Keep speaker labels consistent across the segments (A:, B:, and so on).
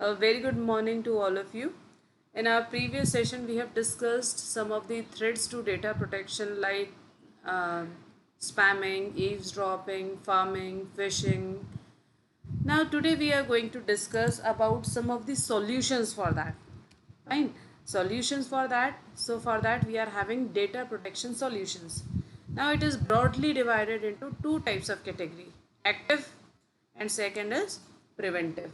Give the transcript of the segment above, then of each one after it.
A: A very good morning to all of you. In our previous session, we have discussed some of the threats to data protection like uh, spamming, eavesdropping, farming, phishing. Now, today we are going to discuss about some of the solutions for that. Fine. Solutions for that. So, for that, we are having data protection solutions. Now, it is broadly divided into two types of category: active, and second is preventive.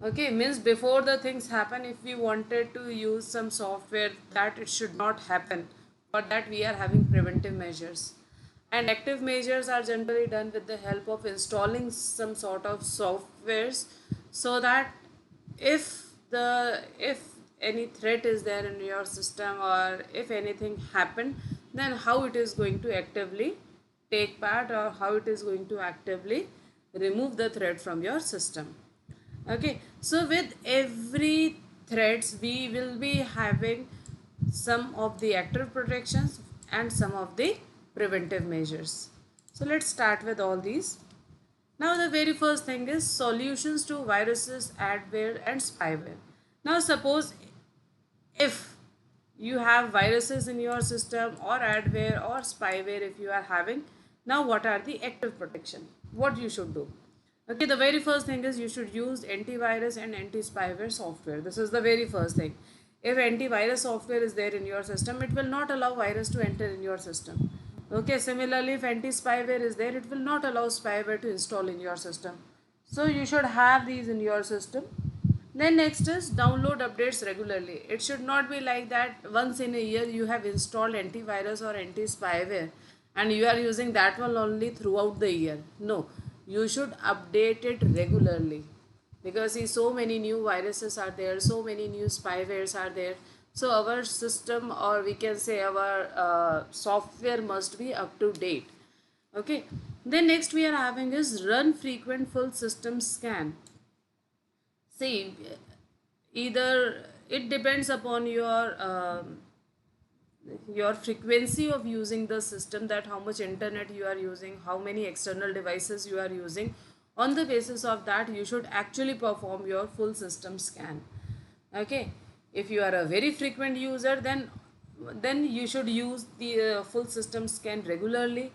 A: Okay, means before the things happen, if we wanted to use some software that it should not happen, for that we are having preventive measures. And active measures are generally done with the help of installing some sort of softwares, so that if any threat is there in your system, or if anything happened, then how it is going to actively take part, or how it is going to actively remove the threat from your system. Okay, so with every threads we will be having some of the active protections and some of the preventive measures. So let's start with all these. Now the very first thing is solutions to viruses, adware and spyware. Now suppose if you have viruses in your system, or adware or spyware if you are having, now what are the active protection, what you should do? Okay, the very first thing is you should use antivirus and anti-spyware software. This is the very first thing. If antivirus software is there in your system, it will not allow virus to enter in your system. Okay, similarly, if anti-spyware is there, it will not allow spyware to install in your system. So you should have these in your system. Then next is download updates regularly. It should not be like that once in a year you have installed antivirus or anti-spyware and you are using that one only throughout the year. No, you should update it regularly, because see, so many new viruses are there, so many new spywares are there. So our system, or we can say our software, must be up to date. Okay. Then next we are having is run frequent full system scan. See, either it depends upon your frequency of using the system, that how much internet you are using, how many external devices you are using. On the basis of that, you should actually perform your full system scan. Okay, if you are a very frequent user, then you should use the full system scan regularly.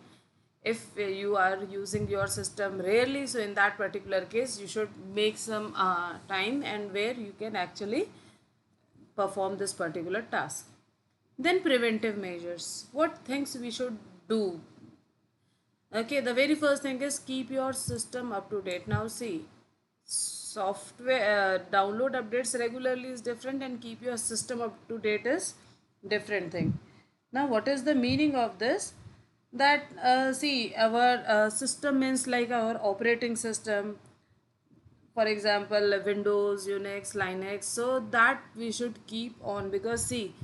A: If you are using your system rarely, so in that particular case you should make some time and where you can actually perform this particular task. Then preventive measures, what things we should do? Okay, the very first thing is keep your system up to date. Now see, software download updates regularly is different, and keep your system up to date is different thing. Now what is the meaning of this? That see, our system means like our operating system, for example Windows, Unix, Linux, so that we should keep on, because see,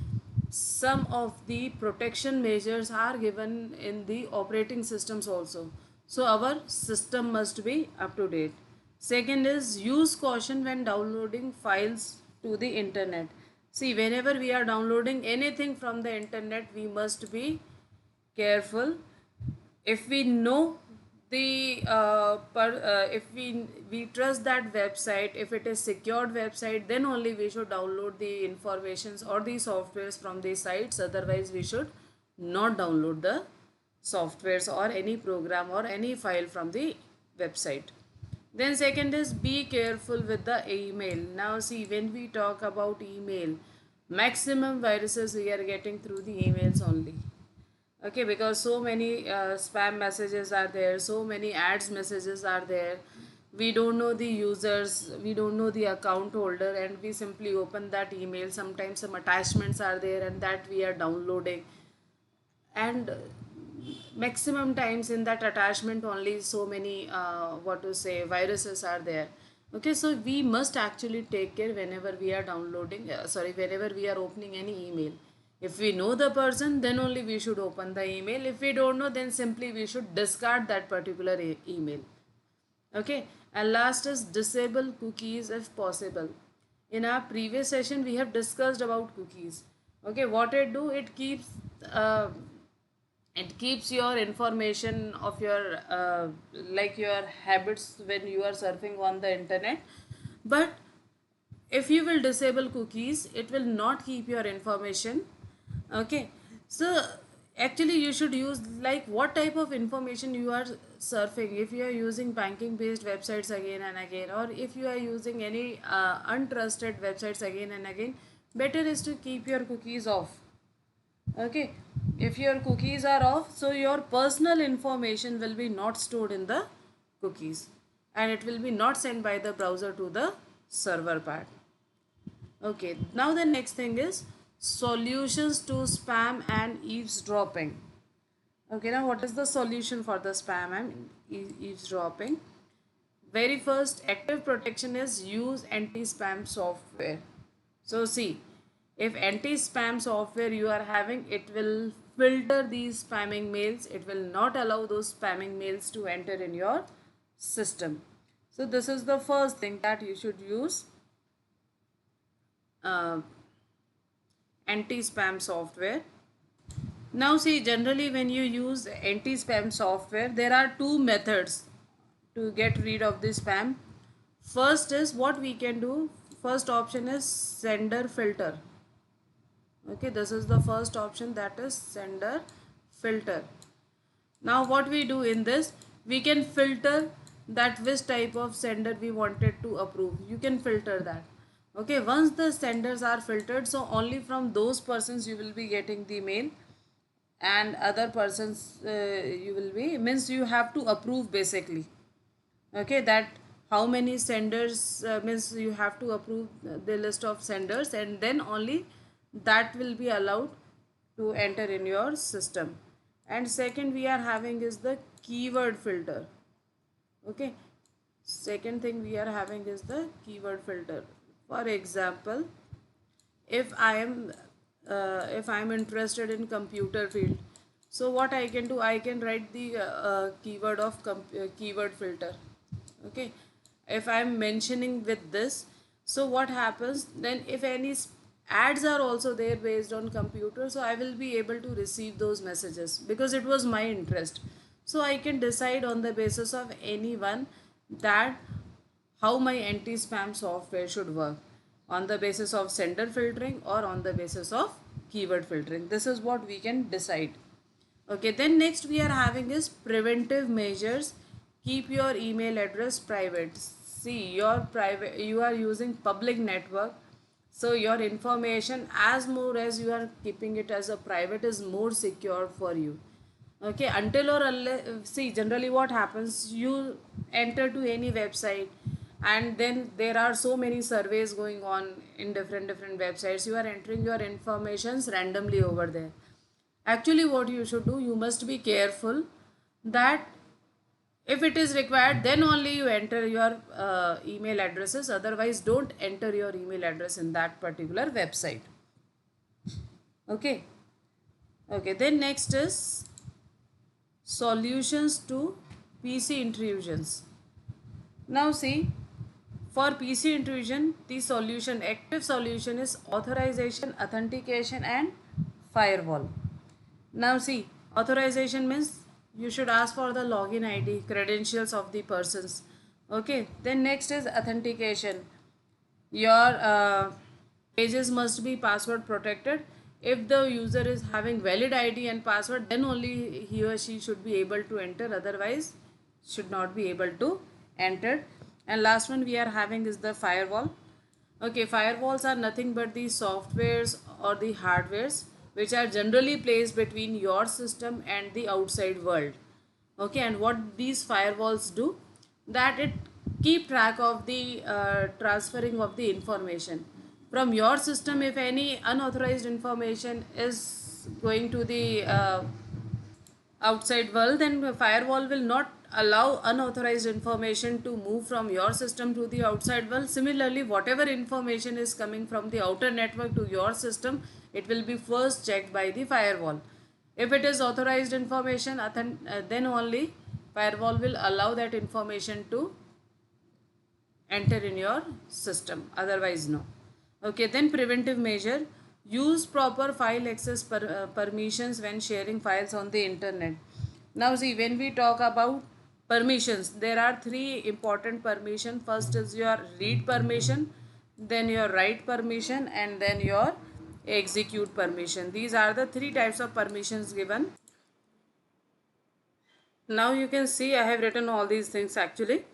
A: some of the protection measures are given in the operating systems also. So our system must be up to date. Second is use caution when downloading files to the internet. See, whenever we are downloading anything from the internet, we must be careful. If we know the if we trust that website, if it is secured website, then only we should download the informations or the softwares from the sites. Otherwise we should not download the softwares or any program or any file from the website. Then second is be careful with the email. Now see, when we talk about email, maximum viruses we are getting through the emails only. Okay, because so many spam messages are there, so many ads messages are there. We don't know the users, we don't know the account holder, and we simply open that email. Sometimes some attachments are there and that we are downloading, and maximum times in that attachment only so many what to say viruses are there. Okay, so we must actually take care whenever we are downloading, whenever we are opening any email. If we know the person, then only we should open the email. If we don't know, then simply we should discard that particular email. Okay, and last is disable cookies if possible. In our previous session we have discussed about cookies. Okay, what it do, uh, it keeps your information of your like your habits when you are surfing on the internet. But if you will disable cookies, it will not keep your information. Okay, so actually you should use like what type of information you are surfing. If you are using banking based websites again and again, or if you are using any untrusted websites again and again, better is to keep your cookies off. Okay, if your cookies are off, so your personal information will be not stored in the cookies, and it will be not sent by the browser to the server part. Okay, now the next thing is solutions to spam and eavesdropping. Okay, now what is the solution for the spam and eavesdropping? Very first, active protection is use anti-spam software. So see, if anti-spam software you are having, it will filter these spamming mails. It will not allow those spamming mails to enter in your system. So this is the first thing that you should use uh, anti-spam software. Now see, generally when you use anti-spam software, there are two methods to get rid of the spam. First is what we can do. First option is sender filter. Okay, this is the first option, that is sender filter. Now what we do in this, we can filter that which type of sender we wanted to approve. You can filter that. Okay, once the senders are filtered, so only from those persons you will be getting the mail, and other persons you will be, means you have to approve basically. Okay, that how many senders, means you have to approve the list of senders, and then only that will be allowed to enter in your system. And second we are having is the keyword filter. Okay, second thing we are having is the keyword filter. For example, if I am interested in computer field, so what I can do, I can write the keyword of keyword filter. Okay, if I am mentioning with this, so what happens then, if any ads are also there based on computer, so I will be able to receive those messages because it was my interest. So I can decide on the basis of anyone that how my anti-spam software should work, on the basis of sender filtering or on the basis of keyword filtering. This is what we can decide. Okay, then next we are having is preventive measures. Keep your email address private. See, your private, you are using public network, so your information, as more as you are keeping it as a private, is more secure for you. Okay, until or unless, see, generally what happens, you enter to any website, and then there are so many surveys going on in different websites. You are entering your informations randomly over there. Actually what you should do, you must be careful that if it is required, then only you enter your email addresses. Otherwise don't enter your email address in that particular website. Okay, okay, then next is solutions to PC intrusions. Now see, for PC intrusion, the solution, active solution is authorization, authentication and firewall. Now see, authorization means you should ask for the login ID, credentials of the persons. Okay, then next is authentication. Your pages must be password protected. If the user is having valid ID and password, then only he or she should be able to enter, otherwise should not be able to enter. And last one we are having is the firewall. Okay, firewalls are nothing but the softwares or the hardwares which are generally placed between your system and the outside world. Okay, and what these firewalls do, that it keep track of the transferring of the information from your system. If any unauthorized information is going to the outside world, then the firewall will not allow unauthorized information to move from your system to the outside world. Similarly, whatever information is coming from the outer network to your system, it will be first checked by the firewall. If it is authorized information, then only firewall will allow that information to enter in your system, otherwise no. Okay, then preventive measure, use proper file access permissions when sharing files on the internet. Now see, when we talk about permissions, there are three important permission. First is your read permission, then your write permission, and then your execute permission. These are the three types of permissions given. Now you can see I have written all these things actually.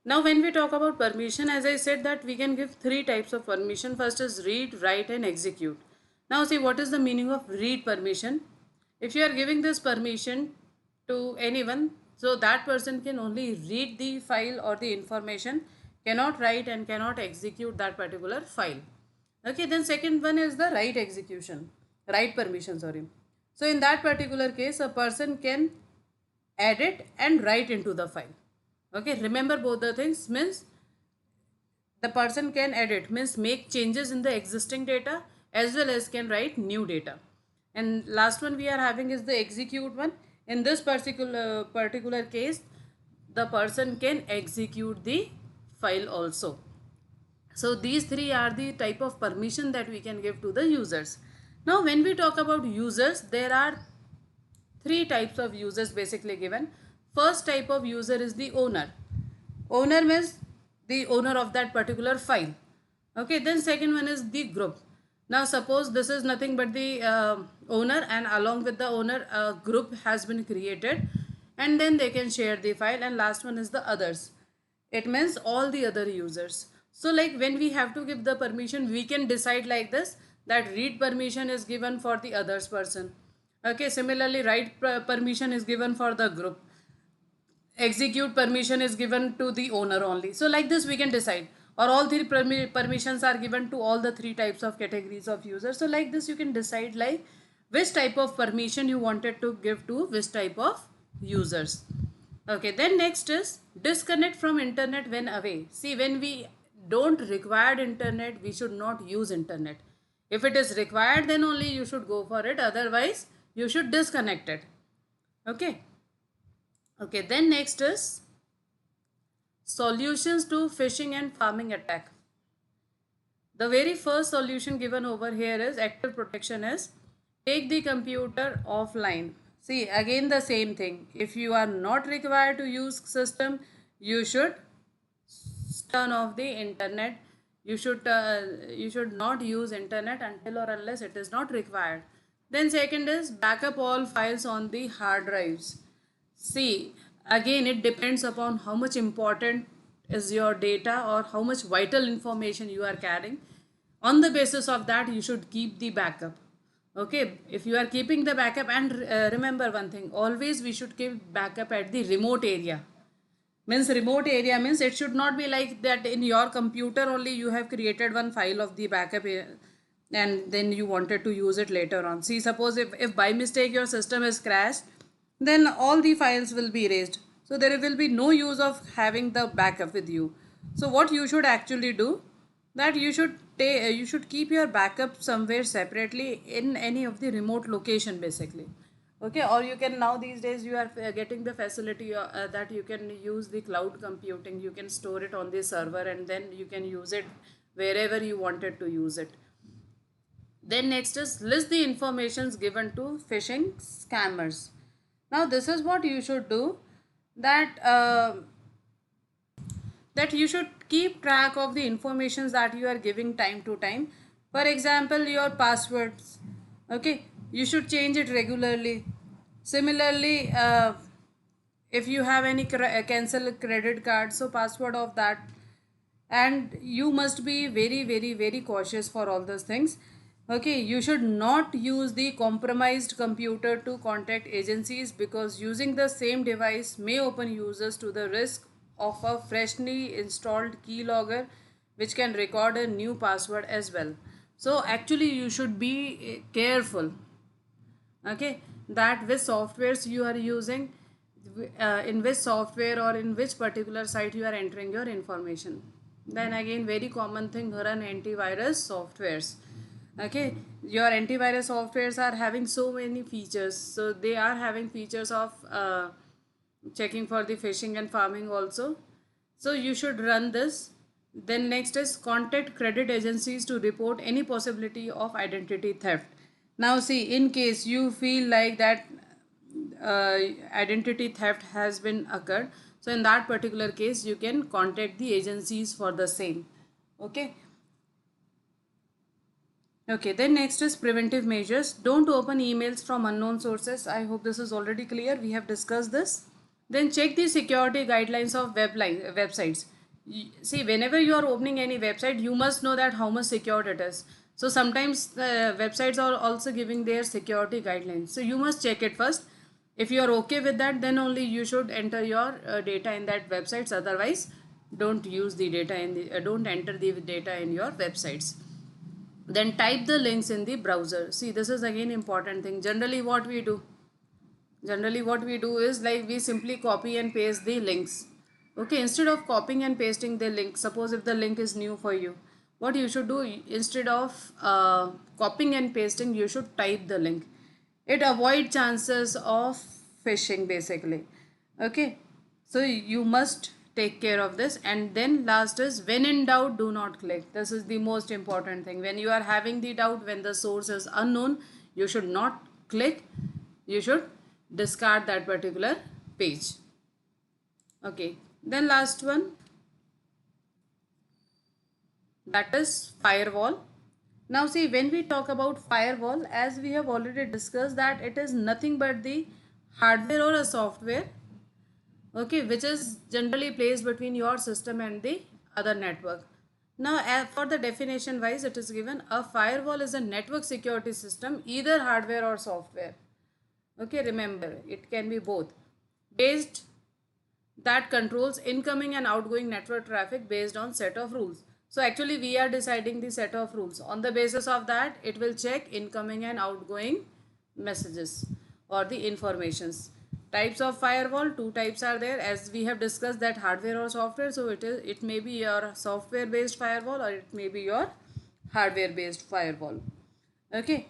A: Now when we talk about permission, as I said that we can give three types of permission. First is read, write and execute. Now see, what is the meaning of read permission? If you are giving this permission to anyone, so that person can only read the file or the information, cannot write and cannot execute that particular file. Okay, then second one is the write execution, write permission, sorry. So in that particular case, a person can edit and write into the file. Okay, remember both the things, means the person can edit, means make changes in the existing data, as well as can write new data. And last one we are having is the execute one. In this particular case, the person can execute the file also. So these three are the type of permission that we can give to the users. Now when we talk about users, there are three types of users basically given. First type of user is the owner. Owner means the owner of that particular file. Okay, then second one is the group. Now suppose this is nothing but the owner, and along with the owner a group has been created, and then they can share the file. And last one is the others. It means all the other users. So like when we have to give the permission, we can decide like this, that read permission is given for the others person. Okay, similarly write permission is given for the group, execute permission is given to the owner only. So like this we can decide, or all three permissions are given to all the three types of categories of users. So like this you can decide like which type of permission you wanted to give to which type of users. Okay, then next is disconnect from internet when away. See, when we don't require internet, we should not use internet. If it is required, then only you should go for it, otherwise you should disconnect it. Okay. Okay, then next is solutions to phishing and farming attack. The very first solution given over here is active protection is take the computer offline. See, again the same thing. If you are not required to use system, you should turn off the internet. You should not use internet until or unless it is not required. Then second is backup all files on the hard drives. See, again it depends upon how much important is your data or how much vital information you are carrying. On the basis of that, you should keep the backup. Okay, if you are keeping the backup, and remember one thing, always we should keep backup at the remote area. Means remote area means it should not be like that in your computer only you have created one file of the backup and then you wanted to use it later on. See, suppose if by mistake your system is crashed, then all the files will be erased. So there will be no use of having the backup with you. So what you should actually do, that you should keep your backup somewhere separately in any of the remote location basically. Okay, or you can, now these days you are getting the facility that you can use the cloud computing. You can store it on the server and then you can use it wherever you wanted to use it. Then next is list the informations given to phishing scammers. Now this is what you should do, that that you should keep track of the informations that you are giving time to time. For example, your passwords. Okay, you should change it regularly. Similarly, if you have any cancel credit card, so password of that. And you must be very very very cautious for all those things. Okay, you should not use the compromised computer to contact agencies, because using the same device may open users to the risk of a freshly installed keylogger which can record a new password as well. So actually you should be careful. Okay, that which softwares you are using, in which software or in which particular site you are entering your information. Then again, very common thing, run antivirus softwares. Okay, your antivirus softwares are having so many features, so they are having features of checking for the phishing and farming also. So you should run this. Then next is contact credit agencies to report any possibility of identity theft. Now see, in case you feel like that identity theft has been occurred, so in that particular case you can contact the agencies for the same. Okay, Okay, then next is preventive measures. Don't open emails from unknown sources. I hope this is already clear. We have discussed this. Then check the security guidelines of websites. See, whenever you are opening any website, you must know that how much secure it is. So sometimes websites are also giving their security guidelines. So you must check it first. If you are okay with that, then only you should enter your data in that websites. Otherwise, don't use the data in the don't enter the data in your websites. Then type the links in the browser. See, this is again important thing. Generally what we do is like we simply copy and paste the links. Okay, instead of copying and pasting the link, suppose if the link is new for you, what you should do, instead of copying and pasting, you should type the link. It avoid chances of phishing basically. Okay, so you must take care of this. And then last is, when in doubt, do not click. This is the most important thing. When you are having the doubt, when the source is unknown, you should not click. You should discard that particular page. Okay, then last one, that is firewall. Now see, when we talk about firewall, as we have already discussed, that it is nothing but the hardware or a software, okay, which is generally placed between your system and the other network. Now for the definition wise, it is given, a firewall is a network security system, either hardware or software. Okay, remember, it can be both, based that controls incoming and outgoing network traffic based on set of rules. So actually we are deciding the set of rules. On the basis of that, it will check incoming and outgoing messages or the informations. Types of firewall, two types are there, as we have discussed, that hardware or software. So it may be your software based firewall, or it may be your hardware based firewall. Okay,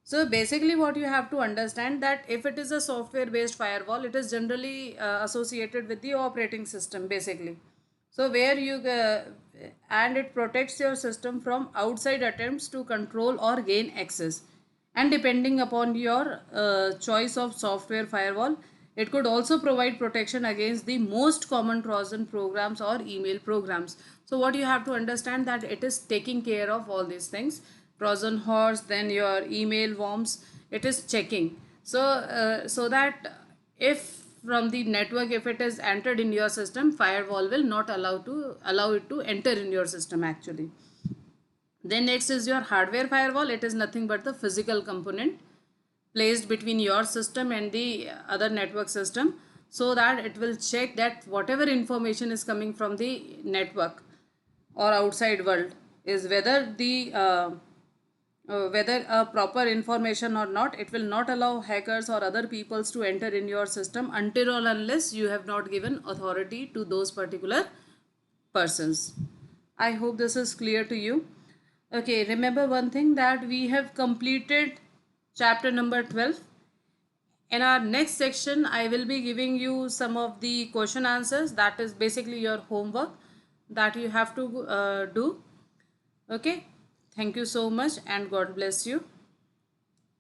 A: so basically what you have to understand, that if it is a software based firewall, it is generally associated with the operating system basically. So where you and it protects your system from outside attempts to control or gain access. And depending upon your choice of software firewall, it could also provide protection against the most common Trojan programs or email programs. So what you have to understand, that it is taking care of all these things. Trojan horse, then your email worms, it is checking. So that if from the network, if it is entered in your system, firewall will not allow it to enter in your system actually. Then next is your hardware firewall. It is nothing but the physical component placed between your system and the other network system, so that it will check that whatever information is coming from the network or outside world is whether a proper information or not. It will not allow hackers or other peoples to enter in your system until or unless you have not given authority to those particular persons. I hope this is clear to you. Okay, remember one thing, that we have completed chapter number 12. In our next section, I will be giving you some of the question answers. That is basically your homework that you have to do. Okay, thank you so much and God bless you.